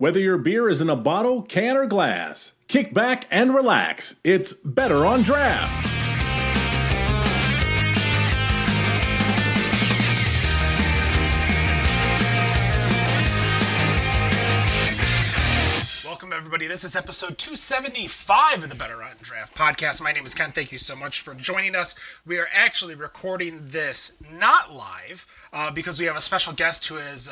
Whether your beer is in a bottle, can, or glass, kick back and relax. It's better on draft. Welcome, everybody. This is episode 275 of the Better on Draft podcast. My name is Ken. Thank you so much for joining us. We are actually recording this not live because we have a special guest who has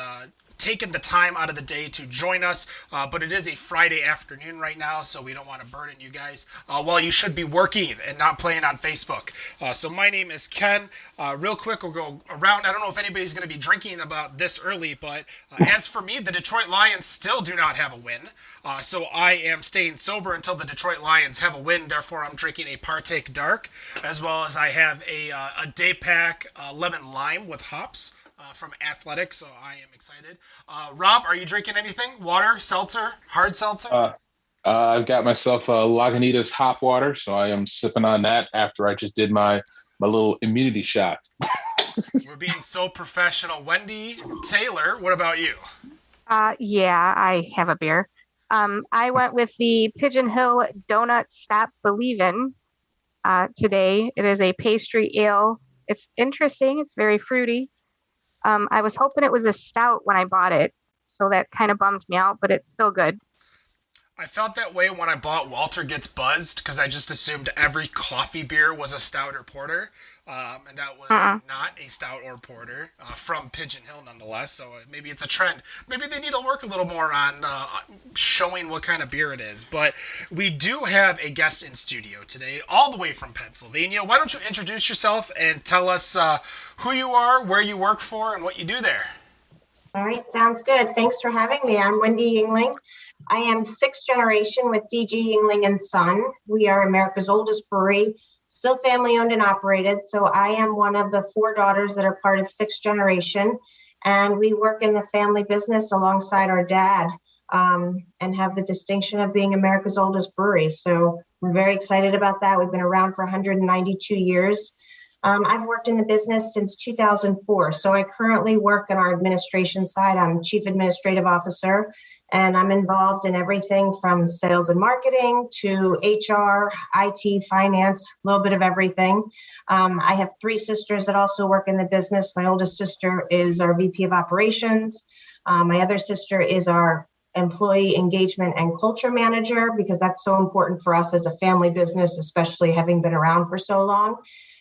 taken the time out of the day to join us, but it is a Friday afternoon right now, so we don't want to burden you guys while you should be working and not playing on Facebook. So my name is Ken. Real quick, we'll go around. I don't know if anybody's going to be drinking about this early, but as for me, the Detroit Lions still do not have a win. So I am staying sober until the Detroit Lions have a win. Therefore, I'm drinking a Partake Dark, as well as I have a day pack lemon lime with hops from Athletic, so I am excited. Rob, are you drinking anything? Water, seltzer, hard seltzer? I've got myself a Lagunitas hop water, so I am sipping on that after I just did my little immunity shot. We're being so professional. Wendy Taylor, what about you? Yeah, I have a beer. I went with the Pigeon Hill Donut Stop Believin' today. It is a pastry ale. It's interesting. It's very fruity. I was hoping it was a stout when I bought it, so that kind of bummed me out, but it's still good. I felt that way when I bought Walter Gets Buzzed, because I just assumed every coffee beer was a stout or porter, and that was not a stout or porter from Pigeon Hill nonetheless, so maybe it's a trend. Maybe they need to work a little more on showing what kind of beer it is, but we do have a guest in studio today, all the way from Pennsylvania. Why don't you introduce yourself and tell us who you are, where you work for, and what you do there? All right, sounds good. Thanks for having me. I'm Wendy Yingling. I am sixth generation with DG Yuengling and Son. We are America's oldest brewery, still family owned and operated. So I am one of the four daughters that are part of sixth generation. And we work in the family business alongside our dad and have the distinction of being America's oldest brewery. So we're very excited about that. We've been around for 192 years. I've worked in the business since 2004. So I currently work on our administration side. I'm Chief Administrative Officer, and I'm involved in everything from sales and marketing to HR, IT, finance, a little bit of everything. I have three sisters that also work in the business. My oldest sister is our VP of Operations. My other sister is our employee engagement and culture manager, because that's so important for us as a family business, especially having been around for so long.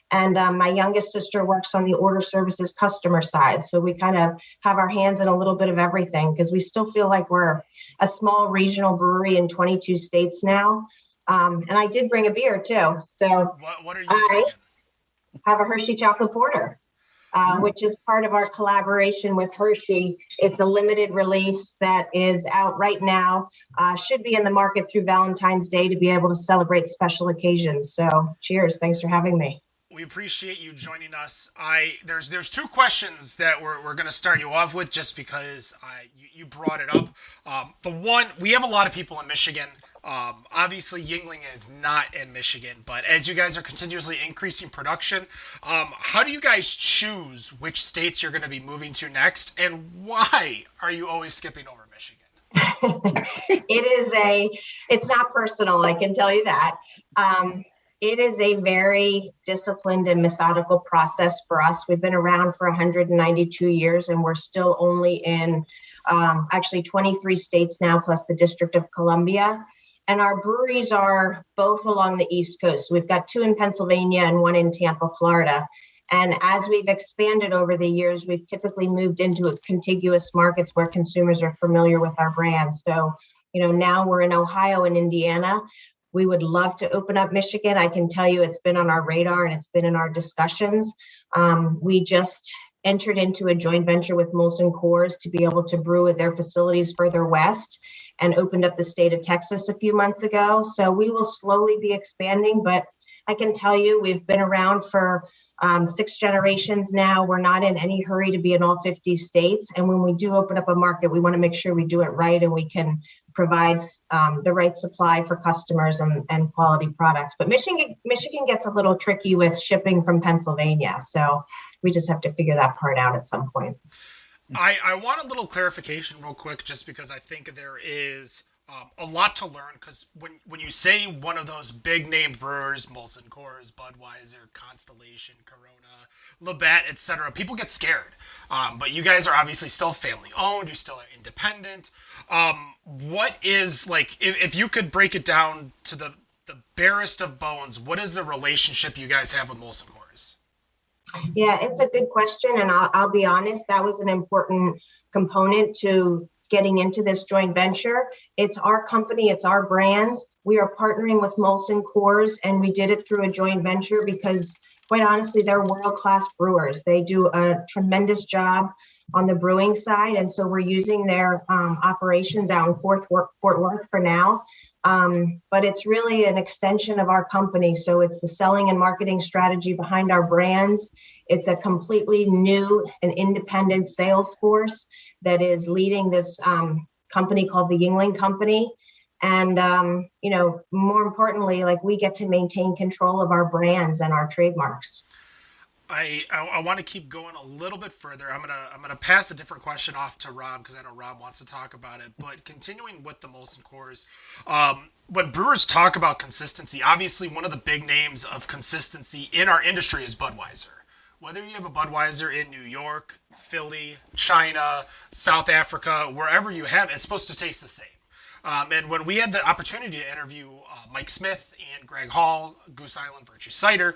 And my youngest sister works on the order services customer side. So we kind of have our hands in a little bit of everything, because we still feel like we're a small regional brewery in 22 states now. And I did bring a beer too. So what are you I drinking? have a Hershey chocolate porter, which is part of our collaboration with Hershey. It's a limited release that is out right now, should be in the market through Valentine's Day to be able to celebrate special occasions. So cheers. Thanks for having me. We appreciate you joining us. There's two questions that we're going to start you off with, just because you brought it up. The one, we have a lot of people in Michigan. Obviously, Yuengling is not in Michigan, but as you guys are continuously increasing production, how do you guys choose which states you're going to be moving to next, and why are you always skipping over Michigan? It's not personal, I can tell you that. It is a very disciplined and methodical process for us. We've been around for 192 years, and we're still only in actually 23 states now, plus the District of Columbia. And our breweries are both along the East Coast. We've got two in Pennsylvania and one in Tampa, Florida. And as we've expanded over the years, we've typically moved into contiguous markets where consumers are familiar with our brand. So, now we're in Ohio and Indiana. We would love to open up Michigan. I can tell you it's been on our radar and it's been in our discussions. We just entered into a joint venture with Molson Coors to be able to brew at their facilities further west, and opened up the state of Texas a few months ago. So we will slowly be expanding, but I can tell you we've been around for 6 generations now. We're not in any hurry to be in all 50 states. And when we do open up a market, we want to make sure we do it right and we can provide the right supply for customers and quality products. But Michigan gets a little tricky with shipping from Pennsylvania. So we just have to figure that part out at some point. I want a little clarification real quick, just because I think there is a lot to learn. Because when you say one of those big name brewers, Molson Coors, Budweiser, Constellation, Corona, Labatt, etc., people get scared. But you guys are obviously still family owned. You still are independent. What is, like, if you could break it down to the barest of bones, what is the relationship you guys have with Molson Coors? Yeah, it's a good question. And I'll be honest, that was an important component to getting into this joint venture. It's our company, it's our brands. We are partnering with Molson Coors, and we did it through a joint venture because, quite honestly, they're world-class brewers. They do a tremendous job on the brewing side. And so we're using their operations out in Fort Worth for now. But it's really an extension of our company. So it's the selling and marketing strategy behind our brands. It's a completely new and independent sales force that is leading this company called the Yuengling Company. And, more importantly, like, we get to maintain control of our brands and our trademarks. I want to keep going a little bit further. I'm gonna pass a different question off to Rob, because I know Rob wants to talk about it. But continuing with the Molson Coors, when brewers talk about consistency, obviously one of the big names of consistency in our industry is Budweiser. Whether you have a Budweiser in New York, Philly, China, South Africa, wherever you have it, it's supposed to taste the same. And when we had the opportunity to interview Mike Smith and Greg Hall, Goose Island Virtue Cider,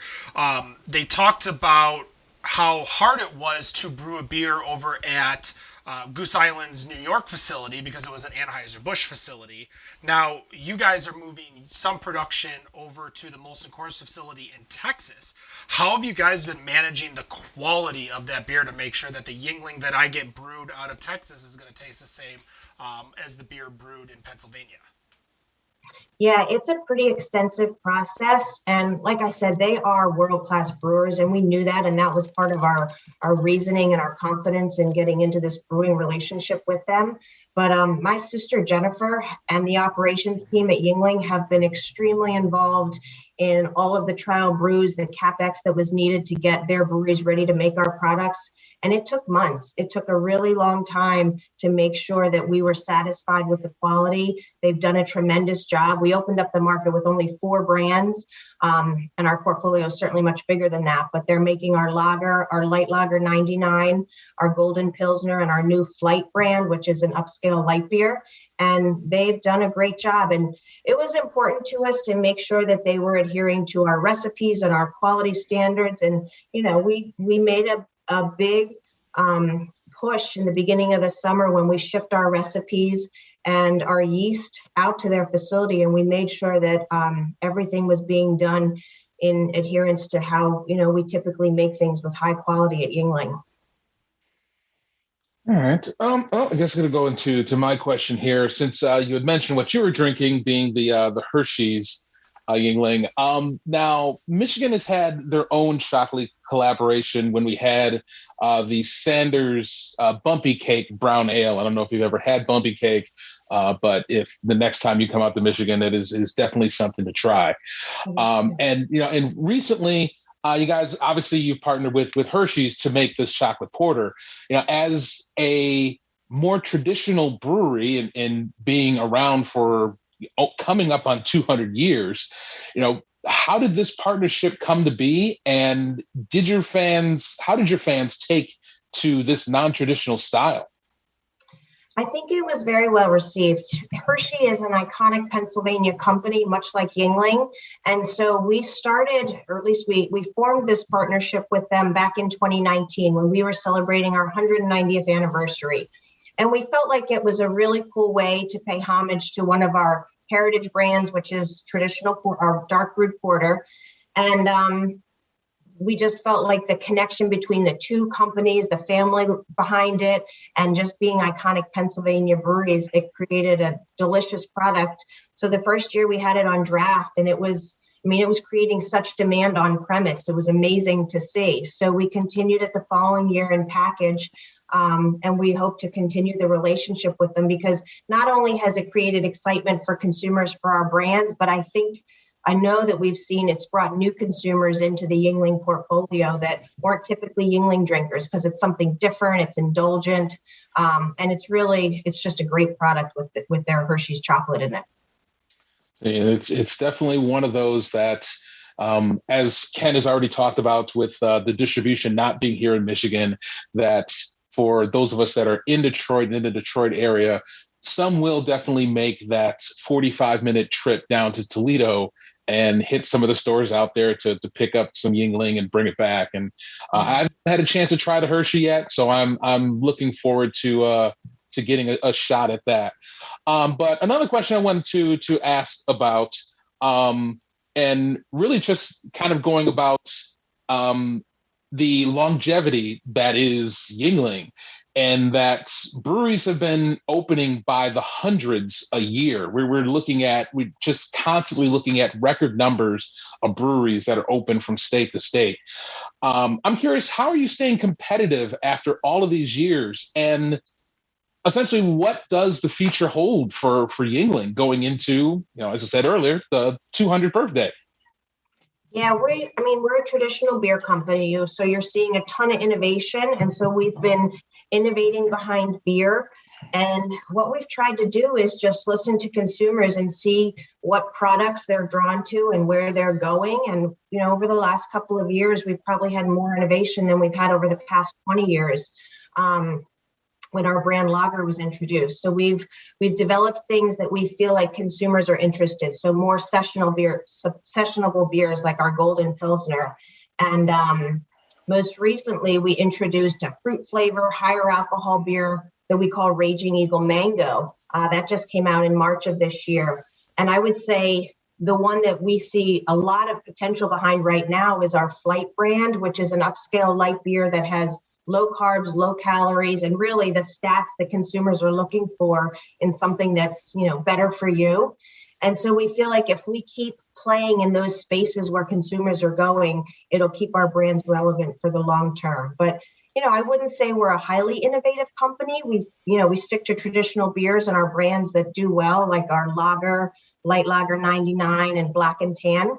they talked about how hard it was to brew a beer over at Goose Island's New York facility, because it was an Anheuser-Busch facility. Now, you guys are moving some production over to the Molson Coors facility in Texas. How have you guys been managing the quality of that beer to make sure that the Yuengling that I get brewed out of Texas is going to taste the same as the beer brewed in Pennsylvania? Yeah, it's a pretty extensive process. And like I said, they are world-class brewers, and we knew that. And that was part of our reasoning and our confidence in getting into this brewing relationship with them. But my sister, Jennifer, and the operations team at Yuengling have been extremely involved in all of the trial brews, the CapEx that was needed to get their breweries ready to make our products. And it took months. It took a really long time to make sure that we were satisfied with the quality. They've done a tremendous job. We opened up the market with only 4 brands, and our portfolio is certainly much bigger than that. But they're making our lager, our light lager 99, our golden Pilsner, and our new Flight brand, which is an upscale light beer. And they've done a great job. And it was important to us to make sure that they were adhering to our recipes and our quality standards. And, we made a big push in the beginning of the summer when we shipped our recipes and our yeast out to their facility. And we made sure that everything was being done in adherence to how, we typically make things with high quality at Yuengling. All right. Well, I guess I'm going to go into my question here, since you had mentioned what you were drinking being the Hershey's Yuengling. Now, Michigan has had their own chocolate collaboration when we had the Sanders Bumpy Cake Brown Ale. I don't know if you've ever had Bumpy Cake, but if the next time you come out to Michigan, it is definitely something to try. And recently, you guys, obviously, you've partnered with Hershey's to make this chocolate porter. As a more traditional brewery and being around for coming up on 200 years, how did this partnership come to be? And how did your fans take to this non-traditional style? I think it was very well received. Hershey is an iconic Pennsylvania company, much like Yuengling. And so we started, or at least we formed this partnership with them back in 2019 when we were celebrating our 190th anniversary. And we felt like it was a really cool way to pay homage to one of our heritage brands, which is traditional, our dark brewed porter. And we just felt like the connection between the two companies, the family behind it, and just being iconic Pennsylvania breweries, it created a delicious product. So the first year we had it on draft, and it was creating such demand on premise. It was amazing to see. So we continued it the following year in package. And we hope to continue the relationship with them, because not only has it created excitement for consumers for our brands, but I think I know that we've seen it's brought new consumers into the Yuengling portfolio that weren't typically Yuengling drinkers because it's something different, it's indulgent, and it's just a great product with their Hershey's chocolate in it. It's definitely one of those that, as Ken has already talked about with the distribution not being here in Michigan, that for those of us that are in Detroit and in the Detroit area, some will definitely make that 45-minute trip down to Toledo and hit some of the stores out there to pick up some Yuengling and bring it back. And I haven't had a chance to try the Hershey yet, so I'm looking forward to getting a shot at that. But another question I wanted to ask about, and really just kind of going about the longevity that is Yuengling, and that breweries have been opening by the hundreds a year. We're just constantly looking at record numbers of breweries that are open from state to state. I'm curious, how are you staying competitive after all of these years? And essentially, what does the future hold for Yuengling going into, as I said earlier, the 200th birthday? Yeah, we're a traditional beer company, so you're seeing a ton of innovation. And so we've been innovating behind beer. And what we've tried to do is just listen to consumers and see what products they're drawn to and where they're going. And, over the last couple of years, we've probably had more innovation than we've had over the past 20 years. When our brand lager was introduced. So we've developed things that we feel like consumers are interested. So more sessionable beers like our Golden Pilsner. And most recently, we introduced a fruit flavor, higher alcohol beer that we call Raging Eagle Mango. That just came out in March of this year. And I would say the one that we see a lot of potential behind right now is our Flight brand, which is an upscale light beer that has low carbs, low calories, and really the stats that consumers are looking for in something that's, better for you. And so we feel like if we keep playing in those spaces where consumers are going, it'll keep our brands relevant for the long term. But, I wouldn't say we're a highly innovative company. We stick to traditional beers and our brands that do well, like our lager, Light Lager 99 and Black and Tan.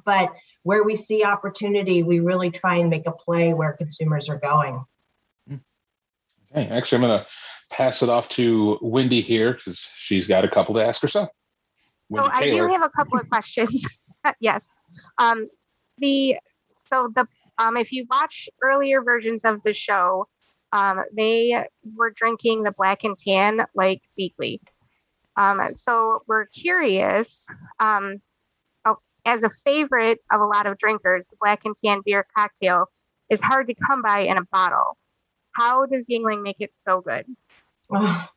But where we see opportunity, we really try and make a play where consumers are going. Okay, actually, I'm going to pass it off to Wendy here because she's got a couple to ask herself. So I do have a couple of questions. Yes. If you watch earlier versions of the show, they were drinking the Black and Tan like weekly. So we're curious. As a favorite of a lot of drinkers, the Black and Tan beer cocktail is hard to come by in a bottle. How does Yuengling make it so good? Well,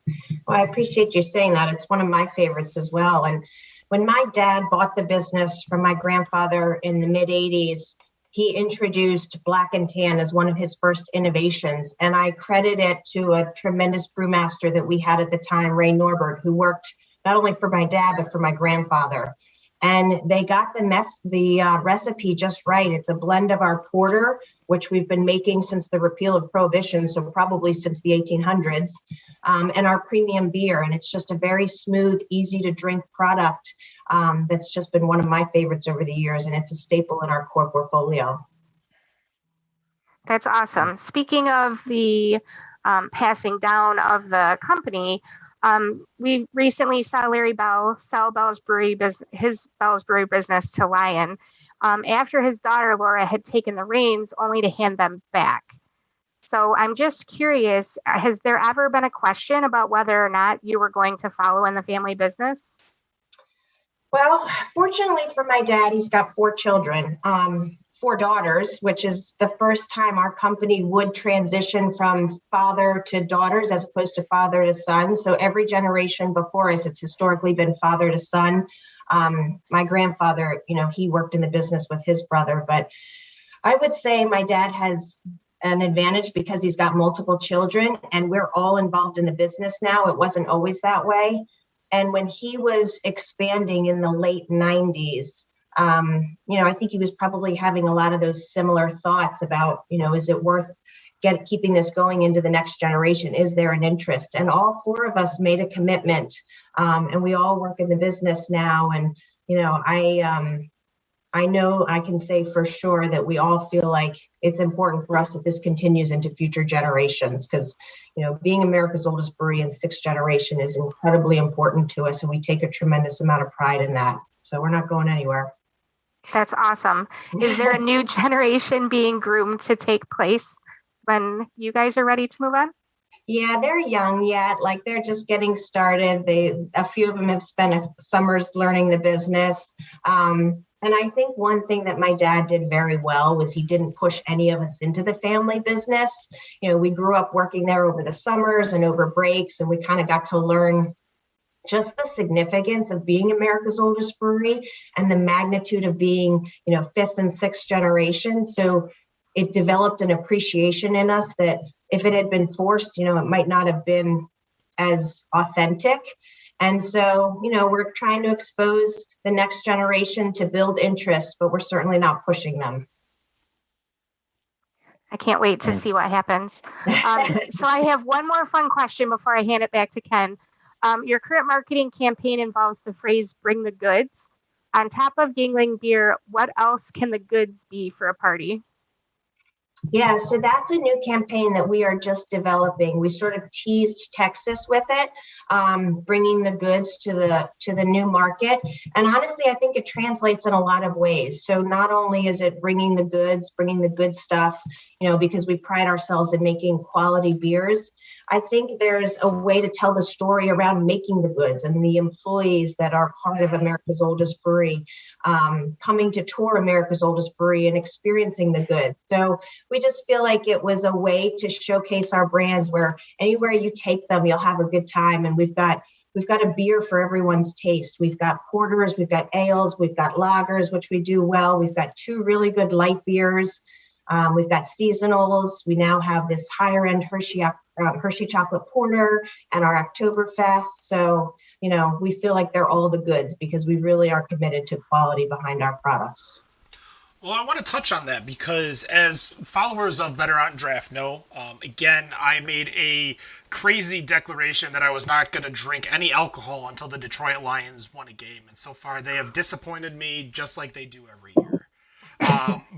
I appreciate you saying that. It's one of my favorites as well. And when my dad bought the business from my grandfather in the mid-'80s, he introduced Black and Tan as one of his first innovations. And I credit it to a tremendous brewmaster that we had at the time, Ray Norbert, who worked not only for my dad, but for my grandfather. And they got the recipe just right. It's a blend of our porter, which we've been making since the repeal of prohibition, so probably since the 1800s, and our premium beer. And it's just a very smooth, easy to drink product that's just been one of my favorites over the years. And it's a staple in our core portfolio. That's awesome. Speaking of the passing down of the company, we recently saw Larry Bell sell his Bell's Brewery business to Lion after his daughter Laura had taken the reins, only to hand them back. So I'm just curious, has there ever been a question about whether or not you were going to follow in the family business? Well, fortunately for my dad, he's got 4 children. 4 daughters, which is the first time our company would transition from father to daughters as opposed to father to son. So every generation before us, it's historically been father to son. My grandfather, he worked in the business with his brother, but I would say my dad has an advantage because he's got multiple children and we're all involved in the business now. It wasn't always that way. And when he was expanding in the late 90s, I think he was probably having a lot of those similar thoughts about, is it worth keeping this going into the next generation? Is there an interest? And all 4 of us made a commitment, and we all work in the business now. And I know I can say for sure that we all feel like it's important for us that this continues into future generations because, being America's oldest brewery in sixth generation is incredibly important to us, and we take a tremendous amount of pride in that. So we're not going anywhere. That's awesome. Is there a new generation being groomed to take place when you guys are ready to move on? Yeah, they're young yet. Like they're just getting started. A few of them have spent summers learning the business. And I think one thing that my dad did very well was he didn't push any of us into the family business. We grew up working there over the summers and over breaks, and we kind of got to learn just the significance of being America's oldest brewery and the magnitude of being, fifth and sixth generation. So it developed an appreciation in us that if it had been forced, it might not have been as authentic. And so, we're trying to expose the next generation to build interest, but we're certainly not pushing them. I can't wait to see what happens. So I have one more fun question before I hand it back to Ken. Your current marketing campaign involves the phrase, bring the goods. On top of Yuengling beer, what else can the goods be for a party? Yeah, so that's a new campaign that we are just developing. We sort of teased Texas with it, bringing the goods to the new market. And honestly, I think it translates in a lot of ways. So not only is it bringing the good stuff, because we pride ourselves in making quality beers. I think there's a way to tell the story around making the goods and the employees that are part of America's oldest brewery, coming to tour America's oldest brewery and experiencing the goods. So we just feel like it was a way to showcase our brands where anywhere you take them, you'll have a good time. And we've got a beer for everyone's taste. We've got porters, we've got ales, we've got lagers, which we do well. We've got 2 really good light beers. We've got seasonals. We now have this higher end Hershey chocolate porter and our Oktoberfest. So, we feel like they're all the goods because we really are committed to quality behind our products. Well, I want to touch on that because as followers of Better Out and Draft know, again, I made a crazy declaration that I was not going to drink any alcohol until the Detroit Lions won a game. And so far, they have disappointed me just like they do every year.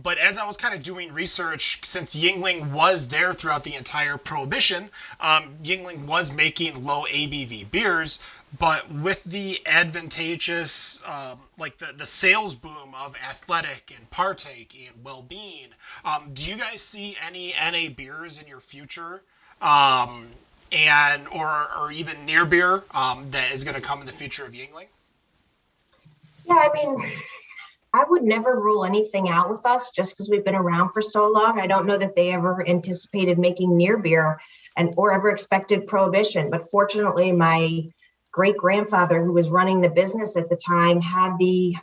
But as I was kind of doing research, since Yuengling was there throughout the entire prohibition, Yuengling was making low ABV beers, but with the advantageous, the sales boom of athletic and partake and well-being, do you guys see any NA beers in your future, or even near beer that is going to come in the future of Yuengling? Yeah, I would never rule anything out with us just because we've been around for so long. I don't know that they ever anticipated making near beer or ever expected prohibition. But fortunately, my great-grandfather, who was running the business at the time, had the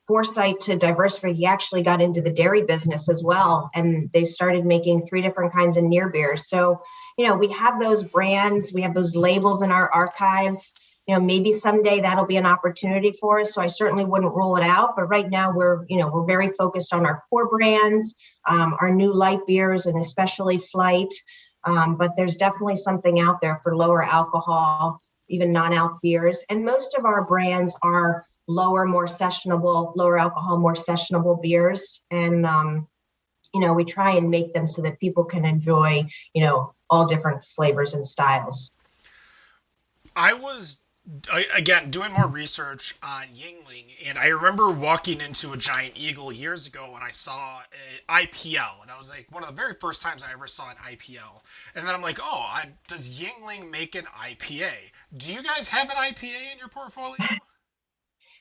foresight to diversify. He actually got into the dairy business as well. And they started making 3 different kinds of near beers. So, we have those brands, we have those labels in our archives. Maybe someday that'll be an opportunity for us. So I certainly wouldn't rule it out. But right now we're very focused on our core brands, our new light beers, and especially Flight. But there's definitely something out there for lower alcohol, even non-alc beers. And most of our brands are lower alcohol, more sessionable beers. And, we try and make them so that people can enjoy, all different flavors and styles. I was again doing more research on Yuengling, and I remember walking into a Giant Eagle years ago when I saw an IPL, and I was like, one of the very first times I ever saw an IPL. And then I'm like, does Yuengling make an IPA? Do you guys have an IPA in your portfolio?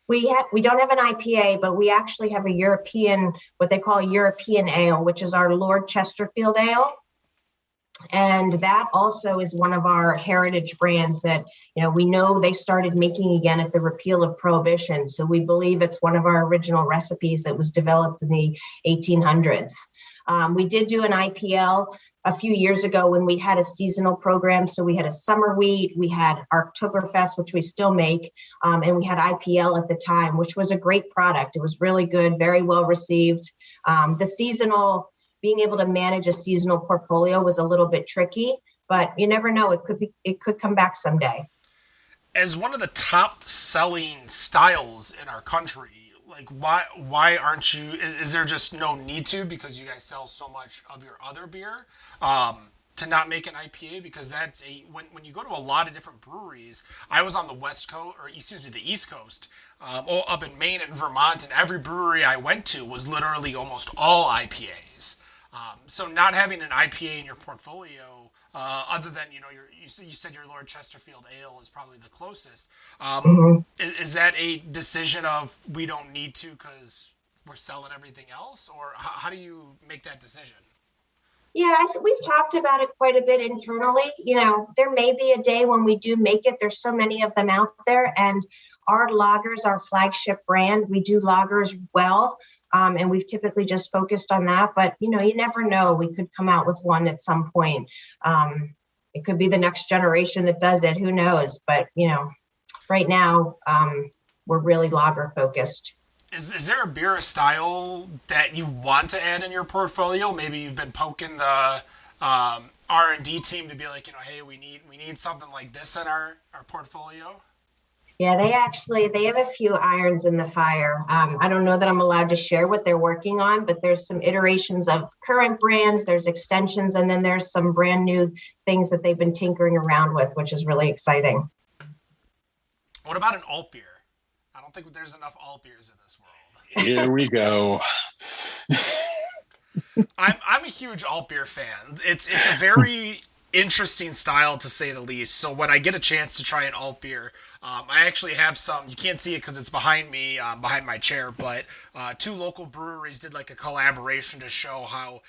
We don't have an IPA, but we actually have a European, what they call a European ale, which is our Lord Chesterfield ale. And that also is one of our heritage brands that, we know they started making again at the repeal of Prohibition. So we believe it's one of our original recipes that was developed in the 1800s. We did do an IPL a few years ago when we had a seasonal program. So we had a summer wheat, we had our Oktoberfest, which we still make, and we had IPL at the time, which was a great product. It was really good, very well received. Being able to manage a seasonal portfolio was a little bit tricky, but you never know. It could come back someday. as one of the top selling styles in our country, like why aren't you? Is there just no need to because you guys sell so much of your other beer? To not make an IPA, because that's when you go to a lot of different breweries. I was on the West Coast, or excuse me, the East Coast, up in Maine and Vermont, and every brewery I went to was literally almost all IPAs. So not having an IPA in your portfolio, other than you said your Lord Chesterfield Ale is probably the closest. Is that a decision of we don't need to because we're selling everything else, or how do you make that decision? Yeah, we've talked about it quite a bit internally. There may be a day when we do make it. There's so many of them out there, and our lagers, our flagship brand, we do lagers well, and we've typically just focused on that. But you never know. We could come out with one at some point. It could be the next generation that does it. Who knows? But right now, we're really lager focused. Is there a beer or style that you want to add in your portfolio? Maybe you've been poking the R&D team to be like, hey, we need something like this in our portfolio. Yeah, they have a few irons in the fire. I don't know that I'm allowed to share what they're working on, but there's some iterations of current brands, there's extensions, and then there's some brand new things that they've been tinkering around with, which is really exciting. What about an alt beer? I don't think there's enough alt beers in this world. Here we go. I'm a huge alt beer fan. It's a very interesting style to say the least. So when I get a chance to try an alt beer, I actually have some. You can't see it because it's behind me, behind my chair. But two local breweries did like a collaboration to show how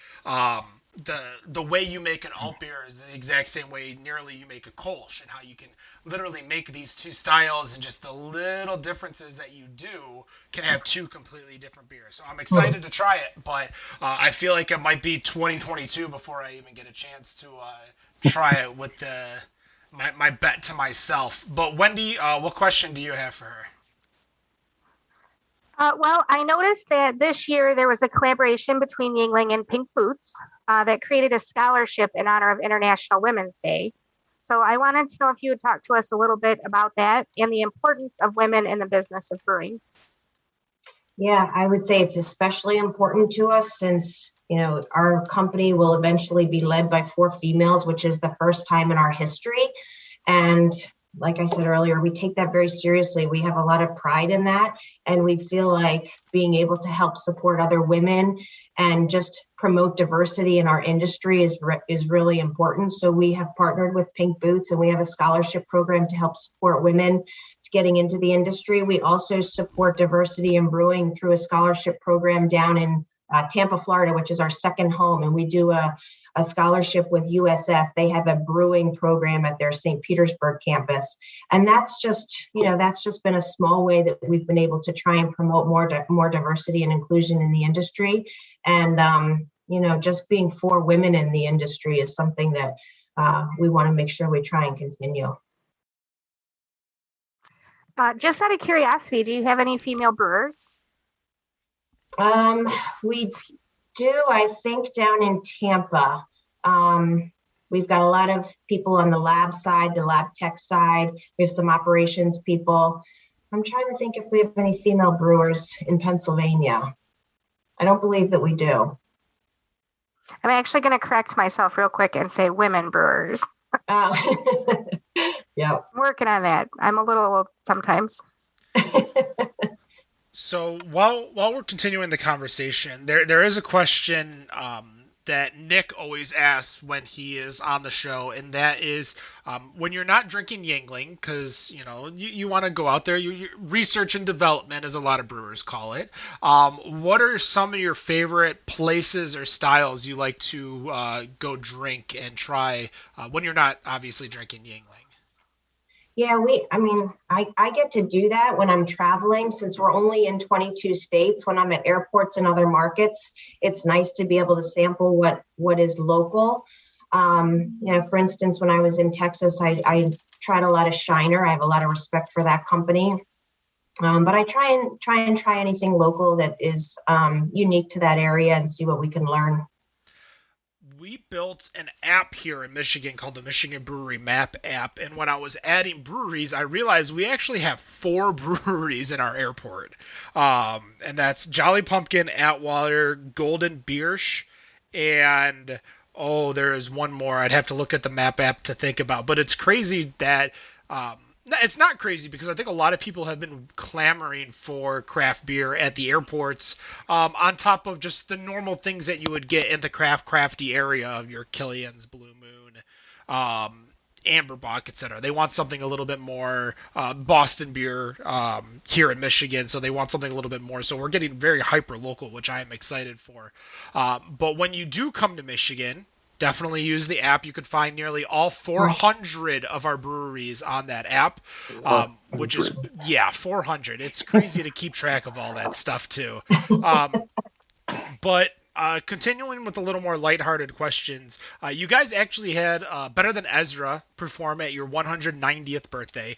the way you make an alt beer is the exact same way nearly you make a Kolsch, and how you can literally make these two styles, and just the little differences that you do can have two completely different beers. So I'm excited to try it, but I feel like it might be 2022 before I even get a chance to try it with my bet to myself. But Wendy, what question do you have for her? Well, I noticed that this year there was a collaboration between Yuengling and Pink Boots that created a scholarship in honor of International Women's Day. So I wanted to know if you would talk to us a little bit about that and the importance of women in the business of brewing. Yeah, I would say it's especially important to us since, our company will eventually be led by 4 females, which is the first time in our history. And like I said earlier, we take that very seriously. We have a lot of pride in that. And we feel like being able to help support other women and just promote diversity in our industry is really important. So we have partnered with Pink Boots, and we have a scholarship program to help support women to getting into the industry. We also support diversity in brewing through a scholarship program down in Tampa, Florida, which is our second home. And we do a scholarship with USF. They have a brewing program at their St. Petersburg campus. And that's just been a small way that we've been able to try and promote more diversity and inclusion in the industry. And, just being for women in the industry is something that we want to make sure we try and continue. Just out of curiosity, do you have any female brewers? We do, I think, down in Tampa. We've got a lot of people on the lab side, the lab tech side. We have some operations people. I'm trying to think if we have any female brewers in Pennsylvania. I don't believe that we do. I'm actually going to correct myself real quick and say women brewers. Yeah. I'm working on that. I'm a little old sometimes. So while we're continuing the conversation, there is a question that Nick always asks when he is on the show, and that is when you're not drinking Yuengling, because you want to go out there, you research and development, as a lot of brewers call it. What are some of your favorite places or styles you like to go drink and try when you're not obviously drinking Yuengling? Yeah, I get to do that when I'm traveling, since we're only in 22 states. When I'm at airports and other markets, it's nice to be able to sample what is local. For instance, when I was in Texas, I tried a lot of Shiner. I have a lot of respect for that company. But I try anything local that is unique to that area and see what we can learn. we built an app here in Michigan called the Michigan Brewery Map App, and when I was adding breweries, I realized we actually have 4 breweries in our airport, and that's Jolly Pumpkin, Atwater, Golden Biersch, and there is one more. I'd have to look at the map app to think about, but it's crazy that it's not crazy because I think a lot of people have been clamoring for craft beer at the airports, on top of just the normal things that you would get in the crafty area of your Killian's, Blue Moon, Amberbach, etc. They want something a little bit more Boston beer here in Michigan, so they want something a little bit more. So we're getting very hyper local, which I am excited for. But when you do come to Michigan, definitely use the app. You could find nearly all 400 of our breweries on that app, which is, 400. It's crazy to keep track of all that stuff, too. But continuing with a little more lighthearted questions, you guys actually had Better Than Ezra perform at your 190th birthday.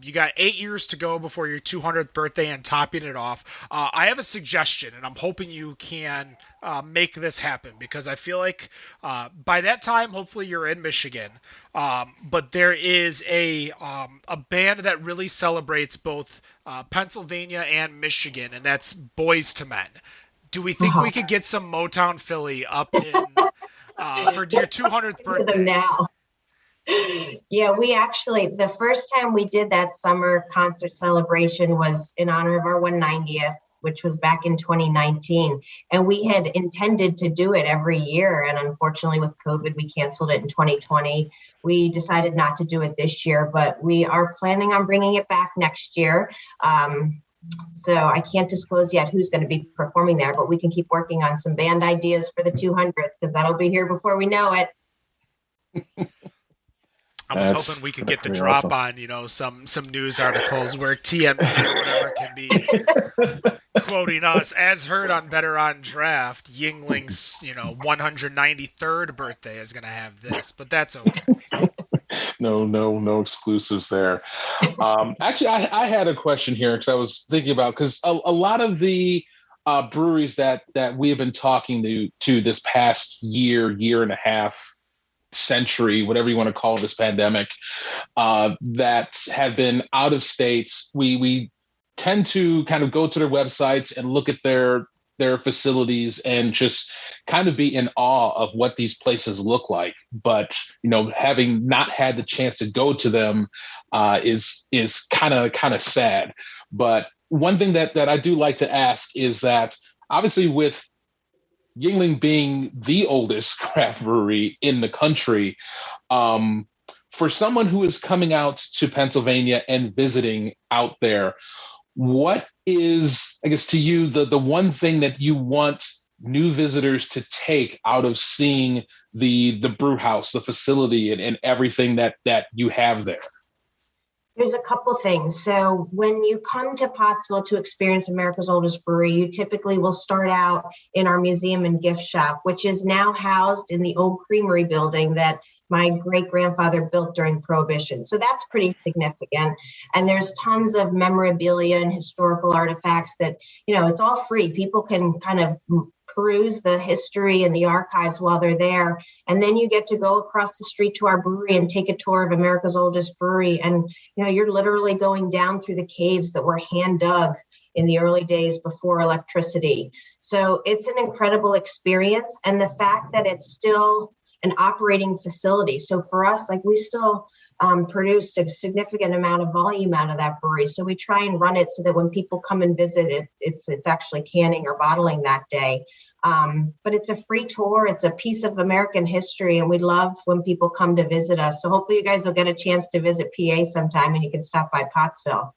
You got 8 years to go before your 200th birthday and topping it off. I have a suggestion, and I'm hoping you can make this happen, because I feel like by that time, hopefully you're in Michigan. But there is a band that really celebrates both Pennsylvania and Michigan, and that's Boys to Men. Do we think we could get some Motown Philly up in for your 200th birthday? To them now. Yeah, we actually, the first time we did that summer concert celebration was in honor of our 190th, which was back in 2019. And we had intended to do it every year. And unfortunately, with COVID, we canceled it in 2020. We decided not to do it this year, but we are planning on bringing it back next year. So I can't disclose yet who's going to be performing there, but we can keep working on some band ideas for the 200th, because that'll be here before we know it. I was hoping we could get the drop awesome. on, some news articles where TMZ or whatever can be quoting us, as heard on Better on Draft. Yuengling's, 193rd birthday is going to have this, but that's okay. No exclusives there. Actually, I had a question here, because I was thinking about, because a lot of the breweries that we have been talking to this past year and a half, century, whatever you want to call this pandemic, that have been out of state, we tend to kind of go to their websites and look at their facilities and just kind of be in awe of what these places look like. But, having not had the chance to go to them is kind of sad. But one thing that I do like to ask is that, obviously, with Yuengling being the oldest craft brewery in the country, for someone who is coming out to Pennsylvania and visiting out there, what is, I guess, to you, the one thing that you want new visitors to take out of seeing the brew house, the facility, and everything that you have there? There's a couple things. So when you come to Pottsville to experience America's oldest brewery, you typically will start out in our museum and gift shop, which is now housed in the old creamery building that my great-grandfather built during Prohibition. So that's pretty significant. And there's tons of memorabilia and historical artifacts that, it's all free. People can kind of peruse the history and the archives while they're there. And then you get to go across the street to our brewery and take a tour of America's oldest brewery. And, you're literally going down through the caves that were hand dug in the early days before electricity. So it's an incredible experience. And the fact that it's still an operating facility. So for us, we still produce a significant amount of volume out of that brewery. So we try and run it so that when people come and visit, it's actually canning or bottling that day. But it's a free tour. It's a piece of American history, and we love when people come to visit us. So hopefully you guys will get a chance to visit PA sometime, and you can stop by Pottsville.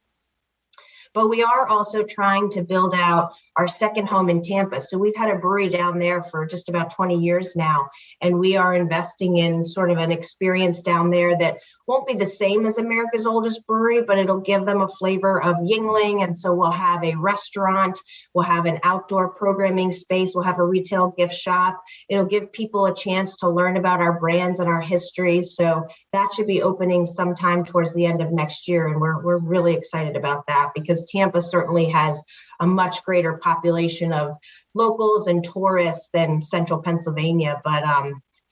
But we are also trying to build out our second home in Tampa. So we've had a brewery down there for just about 20 years now, and we are investing in sort of an experience down there that won't be the same as America's oldest brewery, but it'll give them a flavor of Yuengling. And so we'll have a restaurant, we'll have an outdoor programming space, we'll have a retail gift shop. It'll give people a chance to learn about our brands and our history. So that should be opening sometime towards the end of next year. And we're really excited about that, because Tampa certainly has a much greater population of locals and tourists than central Pennsylvania. But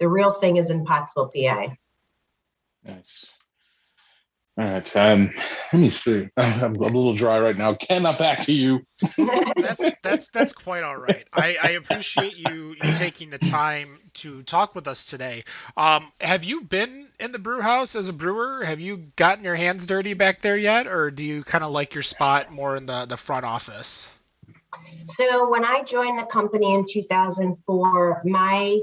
the real thing is in Pottsville, PA. Nice. All right. Let me see. I'm a little dry right now. Ken, I'm back to you. That's quite all right. I appreciate you taking the time to talk with us today. Have you been in the brew house as a brewer? Have you gotten your hands dirty back there yet, or do you kind of like your spot more in the front office? So when I joined the company in 2004, my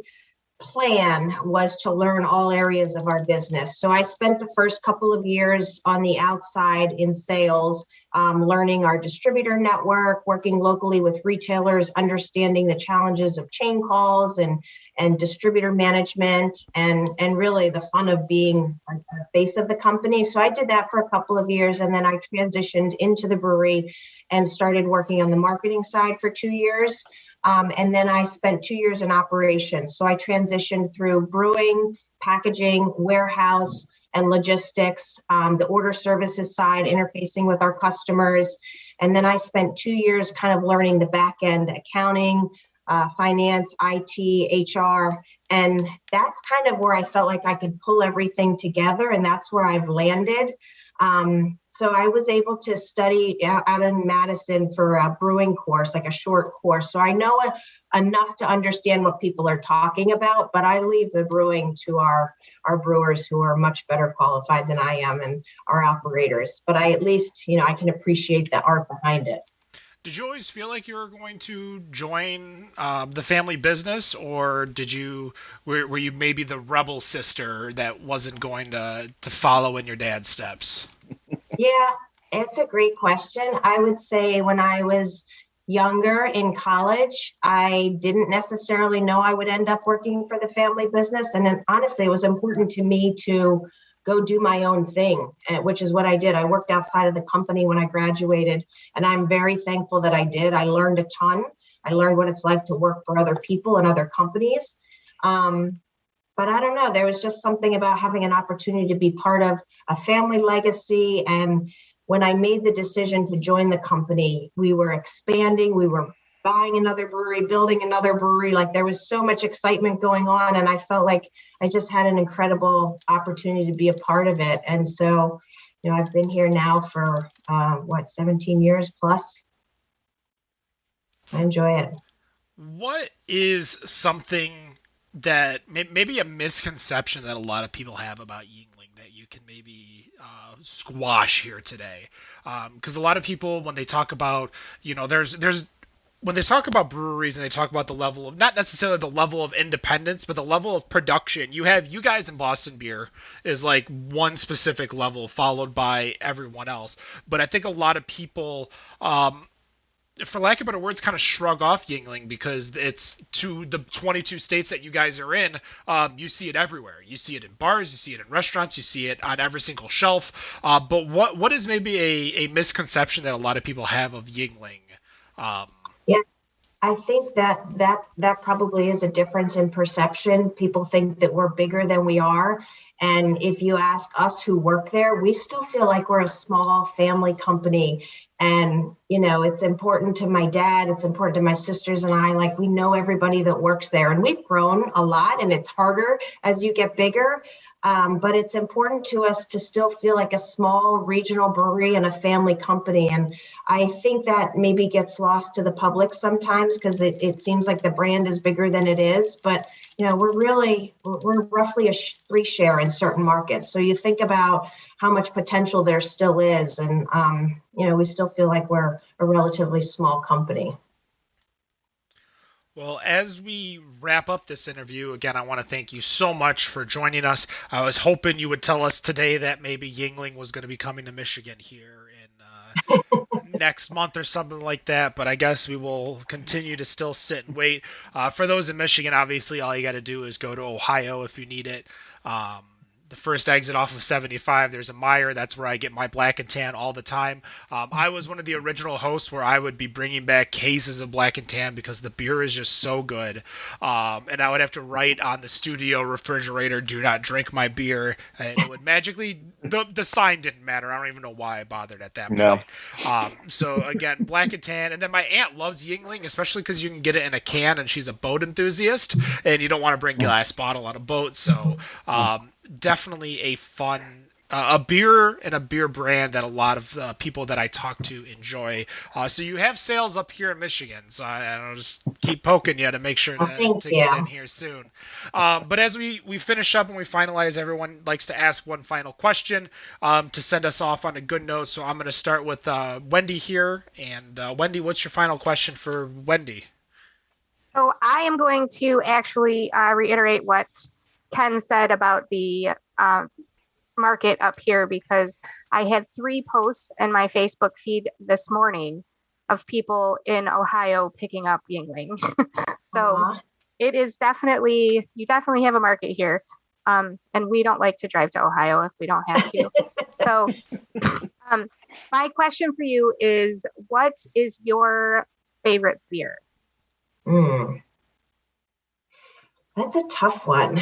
plan was to learn all areas of our business. So I spent the first couple of years on the outside in sales, learning our distributor network, working locally with retailers, understanding the challenges of chain calls and distributor management, and really the fun of being a face of the company. So I did that for a couple of years, and then I transitioned into the brewery and started working on the marketing side for 2 years. And then I spent 2 years in operations. So I transitioned through brewing, packaging, warehouse, and logistics, the order services side, interfacing with our customers. And then I spent 2 years kind of learning the back end, accounting, finance, IT, HR. And that's kind of where I felt like I could pull everything together. And that's where I've landed. So I was able to study out in Madison for a brewing course, like a short course. So I know enough to understand what people are talking about, but I leave the brewing to our brewers who are much better qualified than I am, and our operators. But I at least, I can appreciate the art behind it. Did you always feel like you were going to join the family business, or were you maybe the rebel sister that wasn't going to follow in your dad's steps? Yeah, it's a great question. I would say when I was younger in college, I didn't necessarily know I would end up working for the family business. And then, honestly, it was important to me to go do my own thing, which is what I did. I worked outside of the company when I graduated, and I'm very thankful that I did. I learned a ton. I learned what it's like to work for other people and other companies. But I don't know, there was just something about having an opportunity to be part of a family legacy. And when I made the decision to join the company, we were expanding, we were buying another brewery, building another brewery. Like, there was so much excitement going on. And I felt like I just had an incredible opportunity to be a part of it. And so, I've been here now for 17 years plus. I enjoy it. What is something that maybe a misconception that a lot of people have about Yuengling that you can maybe squash here today? Because a lot of people, when they talk about, when they talk about breweries and they talk about the level of, not necessarily the level of independence, but the level of production, you guys in Boston Beer is like one specific level followed by everyone else. But I think a lot of people, for lack of better words, kind of shrug off Yuengling because it's to the 22 states that you guys are in. You see it everywhere. You see it in bars, you see it in restaurants, you see it on every single shelf. But what is maybe a misconception that a lot of people have of Yuengling? Yeah, I think that probably is a difference in perception. People think that we're bigger than we are. And if you ask us who work there, we still feel like we're a small family company. And, it's important to my dad. It's important to my sisters and I. Like, we know everybody that works there. And we've grown a lot, and it's harder as you get bigger. But it's important to us to still feel like a small regional brewery and a family company. And I think that maybe gets lost to the public sometimes because it seems like the brand is bigger than it is. But, we're roughly a 3 share in certain markets. So you think about how much potential there still is. And, we still feel like we're a relatively small company. Well, as we wrap up this interview, again, I want to thank you so much for joining us. I was hoping you would tell us today that maybe Yuengling was going to be coming to Michigan here in next month or something like that, but I guess we will continue to still sit and wait. For those in Michigan, obviously, all you got to do is go to Ohio if you need it. the first exit off of 75, there's a Meyer. That's where I get my Black and Tan all the time. I was one of the original hosts where I would be bringing back cases of Black and Tan because the beer is just so good. And I would have to write on the studio refrigerator, "Do not drink my beer." And it would magically, the sign didn't matter. I don't even know why I bothered at that point. No. So again, Black and Tan. And then my aunt loves Yuengling, especially because you can get it in a can, and she's a boat enthusiast, and you don't want to bring glass bottle on a boat. So definitely a fun a beer and a beer brand that a lot of people that I talk to enjoy. So you have sales up here in Michigan, so I'll just keep poking you to make sure to get in here soon. But as we finish up and we finalize, everyone likes to ask one final question to send us off on a good note. So I'm going to start with Wendy here. And Wendy, what's your final question for Wendy? So I am going to actually reiterate what Ken said about the market up here, because I had 3 posts in my Facebook feed this morning of people in Ohio picking up Yuengling. So it is definitely, you definitely have a market here. And we don't like to drive to Ohio if we don't have to. So my question for you is, what is your favorite beer? That's a tough one.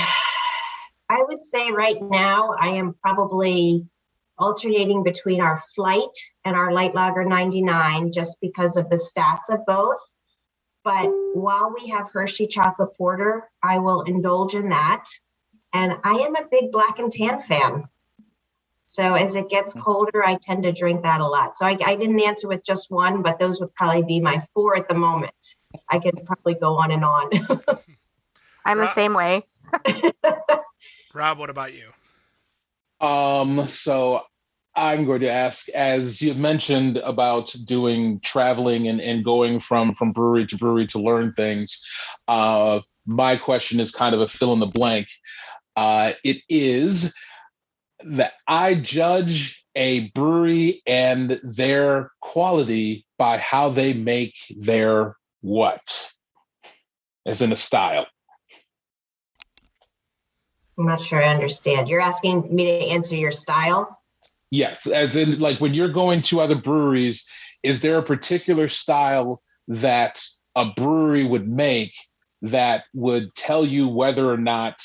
I would say right now I am probably alternating between our Flight and our Light Lager 99 just because of the stats of both. But while we have Hershey Chocolate Porter, I will indulge in that. And I am a big Black and Tan fan. So as it gets colder, I tend to drink that a lot. So I didn't answer with just one, but those would probably be my 4 at the moment. I could probably go on and on. I'm the same way. Rob, what about you? So I'm going to ask, as you mentioned about doing traveling and going from brewery to learn things, my question is kind of a fill in the blank. It is that I judge a brewery and their quality by how they make their what, as in a style. I'm not sure I understand. You're asking me to answer your style? Yes, as in, like, when you're going to other breweries, is there a particular style that a brewery would make that would tell you whether or not,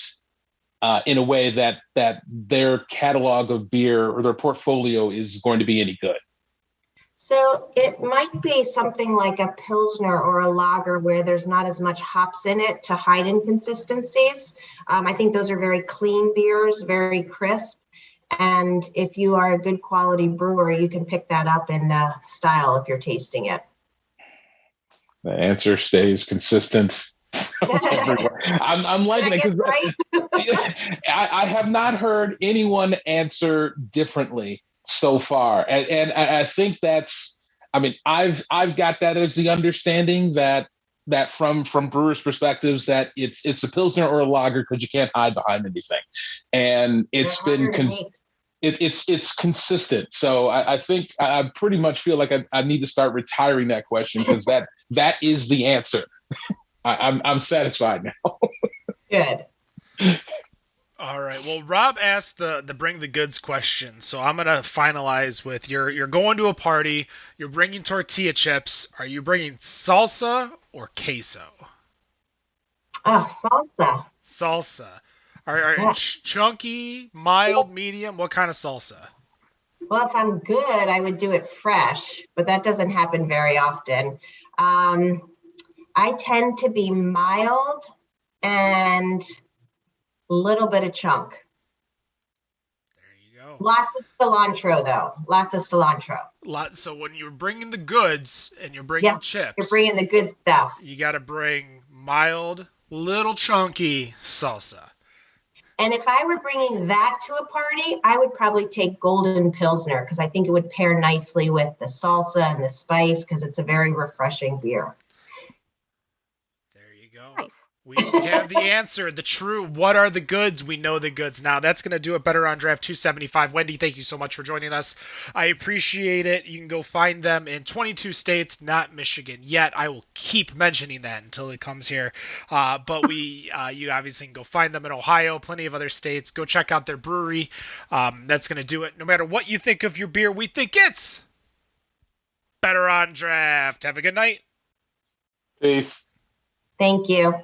in a way that their catalog of beer or their portfolio is going to be any good? So it might be something like a Pilsner or a lager where there's not as much hops in it to hide inconsistencies. I think those are very clean beers, very crisp. And if you are a good quality brewer, you can pick that up in the style if you're tasting it. The answer stays consistent. I'm liking it because right? I have not heard anyone answer differently so far, and I think that's, I mean, I've got that as the understanding that from brewers' perspectives that it's a Pilsner or a lager because you can't hide behind anything, and it's been it's consistent. So I think I pretty much feel like I need to start retiring that question because that is the answer. I'm satisfied now. Good. All right. Well, Rob asked the bring the goods question, so I'm gonna finalize with you're going to a party. You're bringing tortilla chips. Are you bringing salsa or queso? Oh, salsa. Salsa. Are chunky, mild, medium? What kind of salsa? Well, if I'm good, I would do it fresh, but that doesn't happen very often. I tend to be mild and a little bit of chunk. There you go. Lots of cilantro, though. Lots of cilantro. So when you're bringing the goods and you're bringing chips, you're bringing the good stuff. You got to bring mild, little chunky salsa. And if I were bringing that to a party, I would probably take Golden Pilsner because I think it would pair nicely with the salsa and the spice because it's a very refreshing beer. There you go. Nice. We have the answer, the true, what are the goods? We know the goods. Now, that's going to do it better on Draft 275. Wendy, thank you so much for joining us. I appreciate it. You can go find them in 22 states, not Michigan yet. I will keep mentioning that until it comes here. But you obviously can go find them in Ohio, plenty of other states. Go check out their brewery. That's going to do it. No matter what you think of your beer, we think it's better on Draft. Have a good night. Peace. Thank you.